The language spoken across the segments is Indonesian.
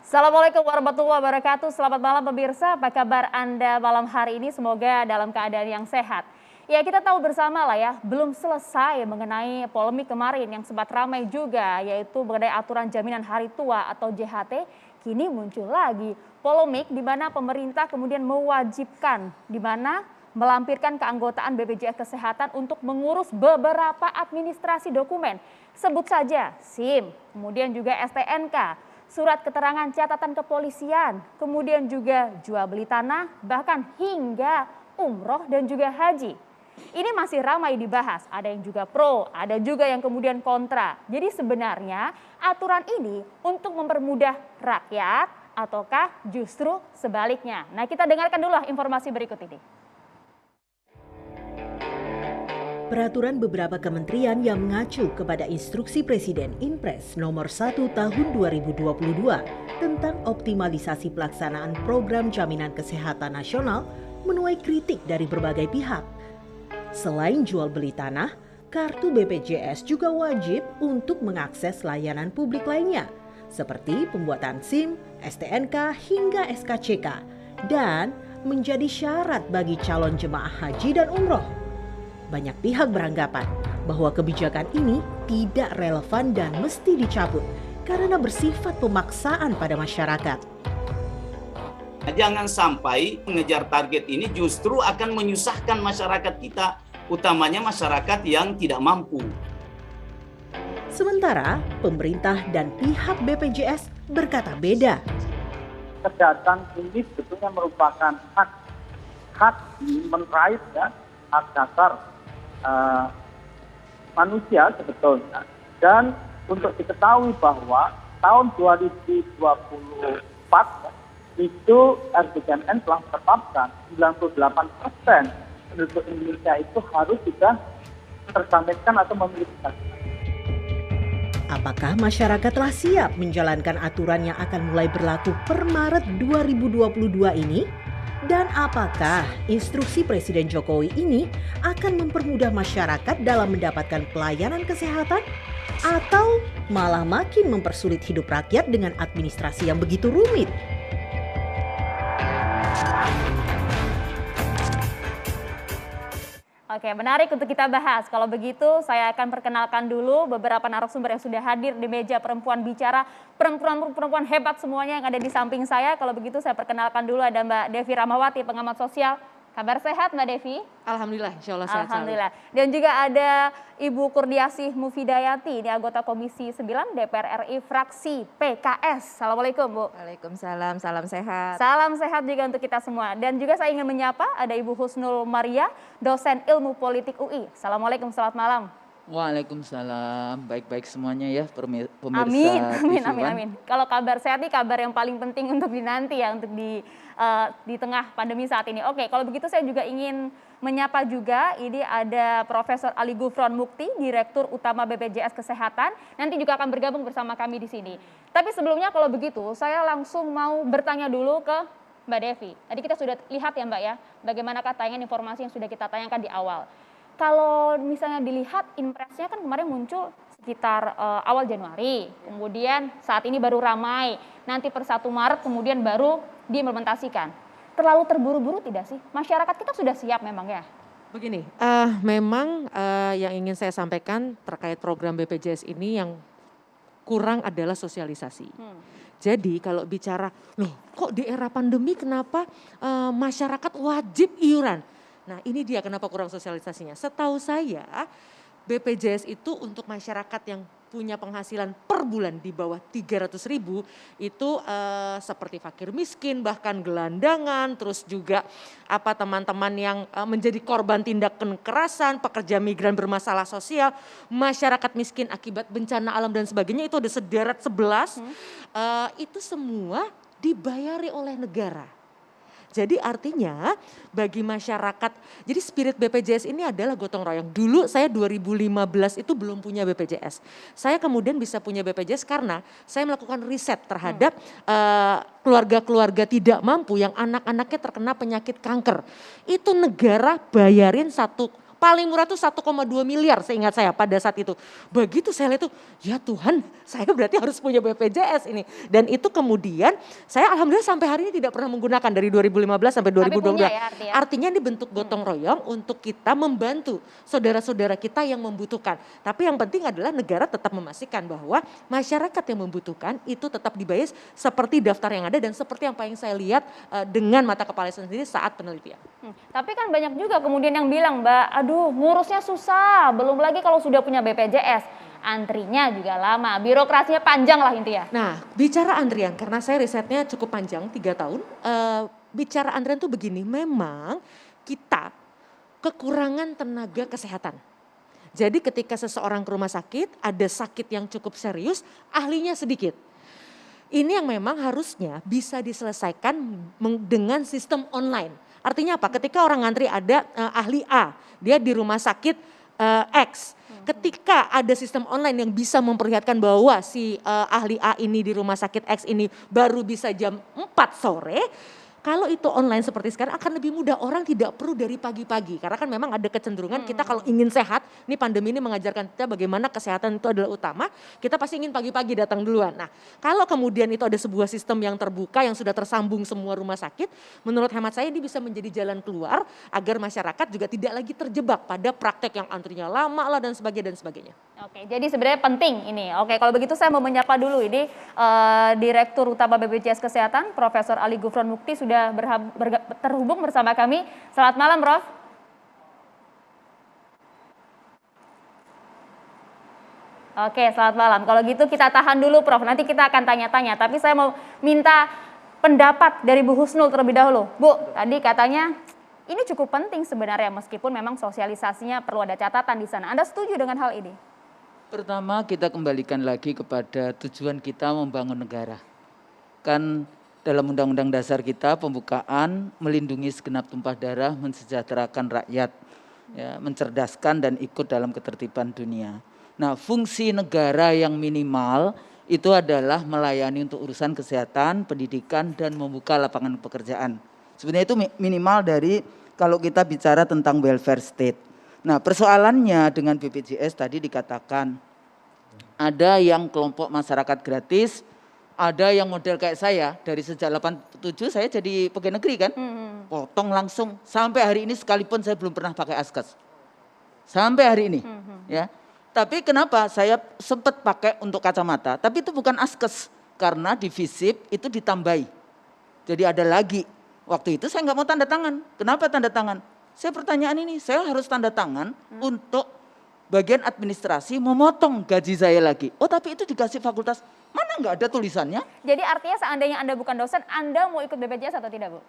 Assalamualaikum warahmatullahi wabarakatuh. Selamat malam pemirsa, apa kabar Anda malam hari ini? Semoga dalam keadaan yang sehat. Ya, kita tahu bersama lah ya, belum selesai mengenai polemik kemarin yang sempat ramai juga, yaitu mengenai aturan jaminan hari tua atau JHT. Kini muncul lagi polemik di mana pemerintah kemudian mewajibkan, di mana melampirkan keanggotaan BPJS Kesehatan untuk mengurus beberapa administrasi dokumen. Sebut saja SIM, kemudian juga STNK, surat keterangan catatan kepolisian, kemudian juga jual beli tanah, bahkan hingga umroh dan juga haji. Ini masih ramai dibahas, ada yang juga pro, ada juga yang kemudian kontra. Jadi sebenarnya aturan ini untuk mempermudah rakyat ataukah justru sebaliknya? Nah, kita dengarkan dulu informasi berikut ini. Peraturan beberapa kementerian yang mengacu kepada instruksi Presiden Inpres nomor 1 tahun 2022 tentang optimalisasi pelaksanaan program jaminan kesehatan nasional menuai kritik dari berbagai pihak. Selain jual beli tanah, kartu BPJS juga wajib untuk mengakses layanan publik lainnya seperti pembuatan SIM, STNK hingga SKCK dan menjadi syarat bagi calon jemaah haji dan umroh. Banyak pihak beranggapan bahwa kebijakan ini tidak relevan dan mesti dicabut karena bersifat pemaksaan pada masyarakat. Jangan sampai mengejar target ini justru akan menyusahkan masyarakat kita, utamanya masyarakat yang tidak mampu. Sementara pemerintah dan pihak BPJS berkata beda. Kesehatan ini sebetulnya merupakan hak human rights ya, hak dasar manusia sebetulnya. Dan untuk diketahui bahwa tahun 2024 itu RPJMN telah menetapkan 98% penduduk Indonesia itu harus sudah tersampaikan atau memiliki vaksin. Apakah masyarakat telah siap menjalankan aturan yang akan mulai berlaku per Maret 2022 ini? Dan apakah instruksi Presiden Jokowi ini akan mempermudah masyarakat dalam mendapatkan pelayanan kesehatan? Atau malah makin mempersulit hidup rakyat dengan administrasi yang begitu rumit? Oke, menarik untuk kita bahas. Kalau begitu, saya akan perkenalkan dulu beberapa narasumber yang sudah hadir di meja perempuan bicara. Perempuan hebat semuanya yang ada di samping saya. Kalau begitu, saya perkenalkan dulu ada Mbak Devi Ramawati, pengamat sosial. Kabar sehat Mbak Devi? Alhamdulillah, insya Allah sehat. Alhamdulillah. Dan juga ada Ibu Kurniasih Mufidayati, ini anggota Komisi 9 DPR RI fraksi PKS. Assalamualaikum Bu. Waalaikumsalam, salam sehat. Salam sehat juga untuk kita semua. Dan juga saya ingin menyapa ada Ibu Husnul Maria, dosen ilmu politik UI. Assalamualaikum, selamat malam. Waalaikumsalam, baik-baik semuanya ya pemirsa. Amin. Kalau kabar sehat nih kabar yang paling penting untuk dinanti ya, untuk di tengah pandemi saat ini. Oke, kalau begitu saya juga ingin menyapa juga, ini ada Profesor Ali Gufron Mukti, Direktur Utama BPJS Kesehatan, nanti juga akan bergabung bersama kami di sini. Tapi sebelumnya kalau begitu, saya langsung mau bertanya dulu ke Mbak Devi. Tadi kita sudah lihat ya Mbak ya, bagaimana tayangan informasi yang sudah kita tayangkan di awal. Kalau misalnya dilihat Inpresnya kan kemarin muncul sekitar awal Januari, kemudian saat ini baru ramai, nanti per 1 Maret kemudian baru diimplementasikan. Terlalu terburu-buru tidak sih? Masyarakat kita sudah siap memang ya? Begini, memang yang ingin saya sampaikan terkait program BPJS ini yang kurang adalah sosialisasi. Jadi kalau bicara, loh kok di era pandemi kenapa masyarakat wajib iuran? Nah ini dia kenapa kurang sosialisasinya. Setahu saya BPJS itu untuk masyarakat yang punya penghasilan per bulan di bawah 300.000 itu seperti fakir miskin, bahkan gelandangan, terus juga teman-teman yang menjadi korban tindak kekerasan, pekerja migran bermasalah sosial, masyarakat miskin akibat bencana alam dan sebagainya, itu ada sederet 11, itu semua dibayari oleh negara. Jadi artinya bagi masyarakat, jadi spirit BPJS ini adalah gotong royong. Dulu saya 2015 itu belum punya BPJS. Saya kemudian bisa punya BPJS karena saya melakukan riset terhadap keluarga-keluarga tidak mampu yang anak-anaknya terkena penyakit kanker. Itu negara bayarin Paling murah tuh 1,2 miliar seingat saya pada saat itu. Begitu saya lihat tuh, ya Tuhan saya berarti harus punya BPJS ini. Dan itu kemudian saya alhamdulillah sampai hari ini tidak pernah menggunakan dari 2015 sampai 2022. Tapi punya ya artinya. Artinya ini bentuk gotong royong untuk kita membantu saudara-saudara kita yang membutuhkan. Tapi yang penting adalah negara tetap memastikan bahwa masyarakat yang membutuhkan itu tetap dibayar seperti daftar yang ada dan seperti yang paling saya lihat dengan mata kepala saya sendiri saat penelitian. Tapi kan banyak juga kemudian yang bilang, Mbak, aduh ngurusnya susah, belum lagi kalau sudah punya BPJS, antrinya juga lama, birokrasinya panjang lah intinya. Nah, bicara antrian, karena saya risetnya cukup panjang, 3 tahun, bicara antrian tuh begini, memang kita kekurangan tenaga kesehatan. Jadi ketika seseorang ke rumah sakit, ada sakit yang cukup serius, ahlinya sedikit. Ini yang memang harusnya bisa diselesaikan dengan sistem online. Artinya apa? Ketika orang ngantri ada ahli A, dia di rumah sakit X. Ketika ada sistem online yang bisa memperlihatkan bahwa si ahli A ini di rumah sakit X ini baru bisa jam 4 sore, kalau itu online seperti sekarang akan lebih mudah, orang tidak perlu dari pagi-pagi. Karena kan memang ada kecenderungan kita kalau ingin sehat, ini pandemi ini mengajarkan kita bagaimana kesehatan itu adalah utama, kita pasti ingin pagi-pagi datang duluan. Nah, kalau kemudian itu ada sebuah sistem yang terbuka, yang sudah tersambung semua rumah sakit, menurut hemat saya ini bisa menjadi jalan keluar agar masyarakat juga tidak lagi terjebak pada praktek yang antrinya lama lah dan sebagainya. Oke, jadi sebenarnya penting ini. Oke, kalau begitu saya mau menyapa dulu ini Direktur Utama BPJS Kesehatan, Profesor Ali Gufron Mukti sudah terhubung bersama kami. Selamat malam, Prof. Oke, selamat malam. Kalau gitu kita tahan dulu, Prof. Nanti kita akan tanya-tanya. Tapi saya mau minta pendapat dari Bu Husnul terlebih dahulu. Bu, tadi katanya ini cukup penting sebenarnya meskipun memang sosialisasinya perlu ada catatan di sana. Anda setuju dengan hal ini? Pertama kita kembalikan lagi kepada tujuan kita membangun negara. Kan dalam Undang-Undang Dasar kita pembukaan melindungi segenap tumpah darah, mensejahterakan rakyat, ya, mencerdaskan dan ikut dalam ketertiban dunia. Nah, fungsi negara yang minimal itu adalah melayani untuk urusan kesehatan, pendidikan dan membuka lapangan pekerjaan. Sebenarnya itu minimal dari kalau kita bicara tentang welfare state. Nah, persoalannya dengan BPJS tadi dikatakan ada yang kelompok masyarakat gratis, ada yang model kayak saya dari sejak 87 saya jadi pegawai negeri kan, potong langsung sampai hari ini sekalipun saya belum pernah pakai askes sampai hari ini, ya. Tapi kenapa saya sempat pakai untuk kacamata? Tapi itu bukan askes karena di visip itu ditambahi. Jadi ada lagi. Waktu itu saya nggak mau tanda tangan. Kenapa tanda tangan? Saya pertanyaan ini, saya harus tanda tangan untuk bagian administrasi memotong gaji saya lagi. Oh tapi itu dikasih fakultas, mana nggak ada tulisannya? Jadi artinya seandainya Anda bukan dosen, Anda mau ikut BPJS atau tidak, Bu?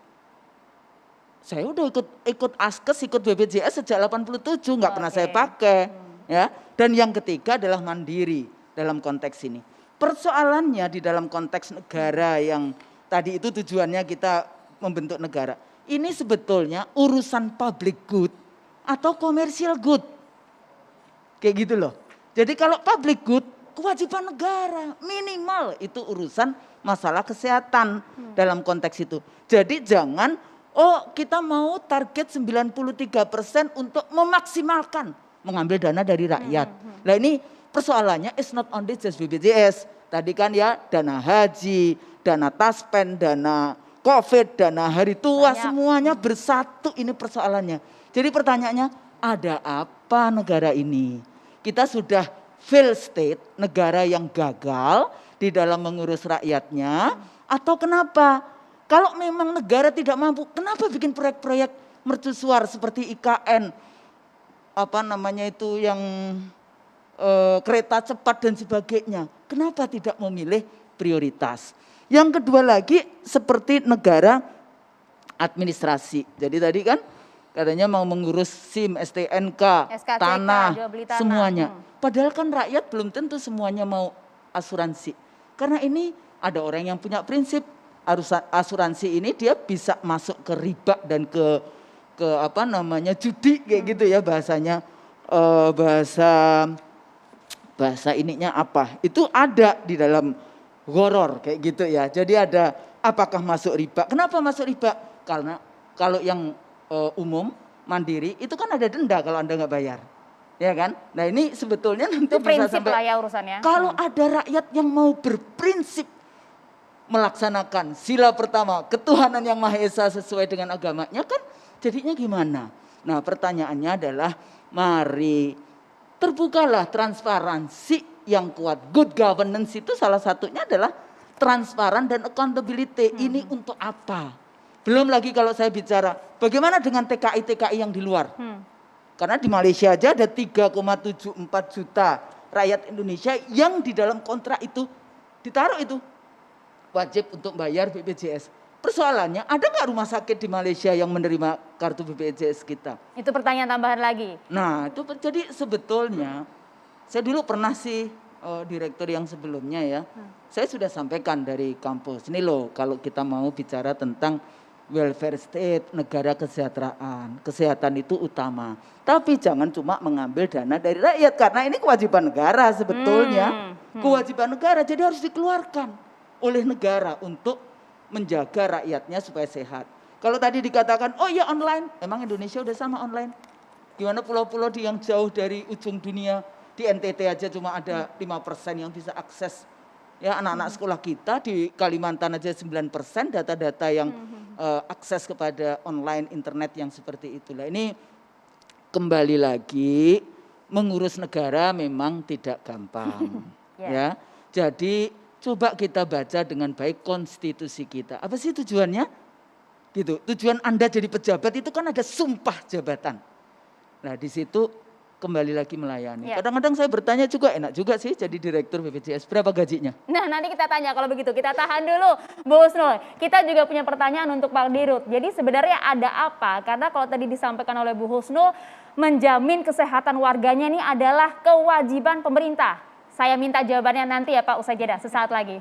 Saya udah ikut askes, ikut BPJS sejak 87, nggak pernah saya pakai. Ya. Dan yang ketiga adalah mandiri dalam konteks ini. Persoalannya di dalam konteks negara yang tadi itu tujuannya kita membentuk negara. Ini sebetulnya urusan public good atau commercial good. Kayak gitu loh. Jadi kalau public good, kewajiban negara minimal itu urusan masalah kesehatan dalam konteks itu. Jadi jangan, oh kita mau target 93% untuk memaksimalkan mengambil dana dari rakyat. Nah ini persoalannya is not only just BPJS. Tadi kan ya dana haji, dana taspen, dana COVID, dana hari tua, semuanya bersatu ini persoalannya. Jadi pertanyaannya, ada apa negara ini? Kita sudah fail state, negara yang gagal di dalam mengurus rakyatnya, atau kenapa? Kalau memang negara tidak mampu, kenapa bikin proyek-proyek mercusuar seperti IKN, apa namanya itu yang kereta cepat dan sebagainya? Kenapa tidak memilih prioritas? Yang kedua lagi seperti negara administrasi. Jadi tadi kan katanya mau mengurus SIM, STNK, SKCK, tanah, jual beli tanah. semuanya. Padahal kan rakyat belum tentu semuanya mau asuransi. Karena ini ada orang yang punya prinsip asuransi ini dia bisa masuk ke riba dan ke apa namanya judi kayak gitu ya bahasanya, bahasa ininya apa? Itu ada di dalam horor kayak gitu ya. Jadi ada apakah masuk riba? Kenapa masuk riba? Karena kalau yang umum mandiri itu kan ada denda kalau Anda nggak bayar. Ya kan? Nah ini sebetulnya nanti Itu bisa prinsip sampai lah ya urusannya. kalau ada rakyat yang mau berprinsip melaksanakan sila pertama ketuhanan yang Maha Esa sesuai dengan agamanya kan jadinya gimana? Nah pertanyaannya adalah mari terbukalah transparansi yang kuat. Good governance itu salah satunya adalah transparan dan accountability. Ini untuk apa? Belum lagi kalau saya bicara bagaimana dengan TKI-TKI yang di luar. Karena di Malaysia aja ada 3,74 juta rakyat Indonesia yang di dalam kontrak itu ditaruh itu wajib untuk bayar BPJS. Persoalannya ada nggak rumah sakit di Malaysia yang menerima kartu BPJS kita? Itu pertanyaan tambahan lagi. Nah itu jadi sebetulnya saya dulu pernah sih direktur yang sebelumnya ya. Saya sudah sampaikan dari kampus ini loh kalau kita mau bicara tentang welfare state, negara kesejahteraan, kesehatan itu utama. Tapi jangan cuma mengambil dana dari rakyat karena ini kewajiban negara sebetulnya. Kewajiban negara jadi harus dikeluarkan oleh negara untuk menjaga rakyatnya supaya sehat. Kalau tadi dikatakan, oh ya online, emang Indonesia udah sama online. Gimana pulau-pulau yang jauh dari ujung dunia, di NTT aja cuma ada 5% yang bisa akses. Ya anak-anak sekolah kita di Kalimantan aja 9% data-data yang akses kepada online internet yang seperti itulah. Ini kembali lagi mengurus negara memang tidak gampang. Ya, jadi coba kita baca dengan baik konstitusi kita. Apa sih tujuannya? Gitu. Tujuan Anda jadi pejabat itu kan ada sumpah jabatan. Nah, di situ kembali lagi melayani. Kadang-kadang saya bertanya juga enak juga sih jadi direktur BPJS. Berapa gajinya? Nah, nanti kita tanya kalau begitu. Kita tahan dulu, Bu Husnul. Kita juga punya pertanyaan untuk Pak Dirut. Jadi sebenarnya ada apa? Karena kalau tadi disampaikan oleh Bu Husnul, menjamin kesehatan warganya ini adalah kewajiban pemerintah. Saya minta jawabannya nanti ya Pak usai jeda sesaat lagi.